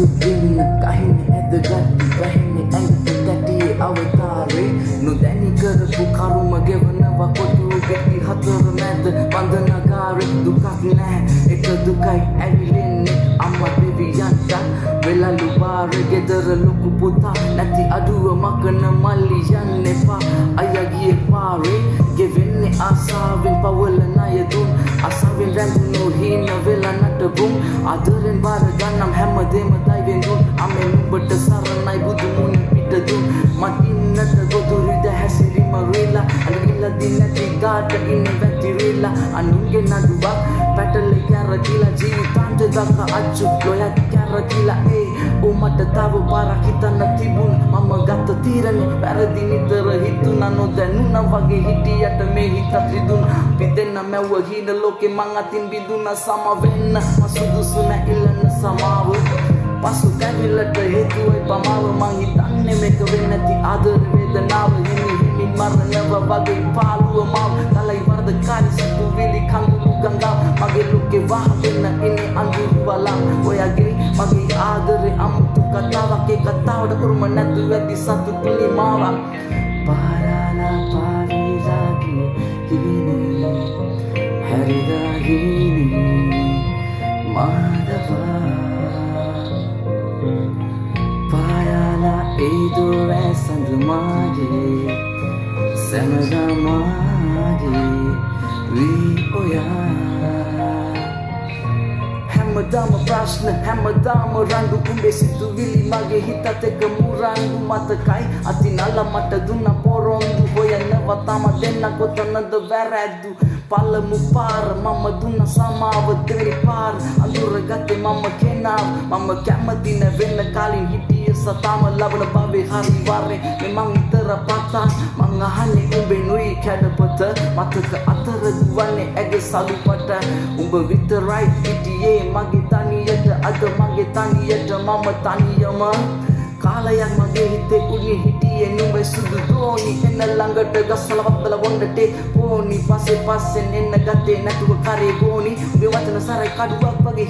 සුදින්න කහින්නේ ඇදගත්තු වැහින්නේ ඇඟට තැටියේ අවතාරේ නොදැනි කරපු කරුම ගෙවනවා කොටු ගෙටි හතර මැද බන්ධනාගාරේ දුකක් නැහැ එක දුකයි ඇවිලෙන්නේ අම්මා දෙවියන්ට වෙලලු බාරේ ගෙදර ලොකු පුතා නැති අඩුව මකන මල්ලි යන්න එපා අයියා ගියේ පාරේ ගෙවෙන්නේ ආසාවෙන් පවල ණය දුන් අසාවෙන් රැඳුණු හීන වෙලා නටබුම් ආදරෙන් බාර ගන්නම් හැමදේම දයිවෙන් දුන් අමෙන් උඹට සරණයි බුදු මුණ පිට දුන් මටින්නට ගොදුරිද හැසිරීම රේලා අනිවිලා දිනටි ගාට ඉන්න වැටිරිලා අනුන්ගේ නඩුවක් පැටල කැරකිලා ජීවිතාන්ත දක්වා අච්චු ලොයක් කැරකිලා ඕ මට තව පාරක් හිතන්න තිබුණ මම ගත්ත තීරණේ වැරදි නිතර හිතුණා නොදැනුණා වගේ හිටියට මේ හිතත් රිදුණ පිටෙන්න මැව්ව හීන ලෝකේ මං අතින් බිඳුණා සම වෙන්න මසුදුසු නැඉල්ලන්න සමාව පසු කැවිල්ලට හේතුවයි පමාව මං හිතන්නේ මේක වෙන්නේ නැති ආදර වේදනාව හිමින් මරණව වගේ පාළුව මාව කලයි වරදකාරී සිතුවිලි කඳුළු ගංගා මගේ ලෝකේ වහගෙන ඉන්නේ අඳුරු වලා ඔයගේ මගේ ආදරේ අමුතු කතාවක් ඒ කතාවට උරුම නැතු වැඩි සතුටුනි මාව පාරාලා පාවිරාගේ හිනේ හරිදා හිනේ මාදවා පාරාලා ඒ දුර සඳමාගේ සමගමාගේ වී ඔයා හැමදාම ප්‍රශ්න හැමදාම රණ්ඩු උඹේ සිතුවිලි මගේ හිතත් එක්ක මුරණ්ඩු මතකයි අතිනල මට දුන්න පොරොන්දු හොයනවා තම දෙන්න කොතනද වැරැද්දු පළමු පාර මම දුන්න සමාව දෙවනි පාර අඳුරගත්තේ මම කෙනාව මම කැමති නැවෙන්න කලින් හිටිය සතාම ලබන බවේ හරි වරේ මේ මං විතර පතා මං අහන්නේ උඹේ නුයි කැඩපත මතක අතර දුවන්නේ ඇගේ සලුපට උඹ විතරයි හිටියේ මගේ තනියට අද මගේ තනියට මම තනියම කාලයක් මගේ හිතේ උඩින් හිටියේ නුඹේ සුදු දෝනි එන්න ළඟට ගස්සල වත්තල වොණ්ඩටේ පෝනි පස්සේ එන්න ගත්තේ නැතුව කරේ ගෝනි මේ වචන සරයි කඩුවක් වගේ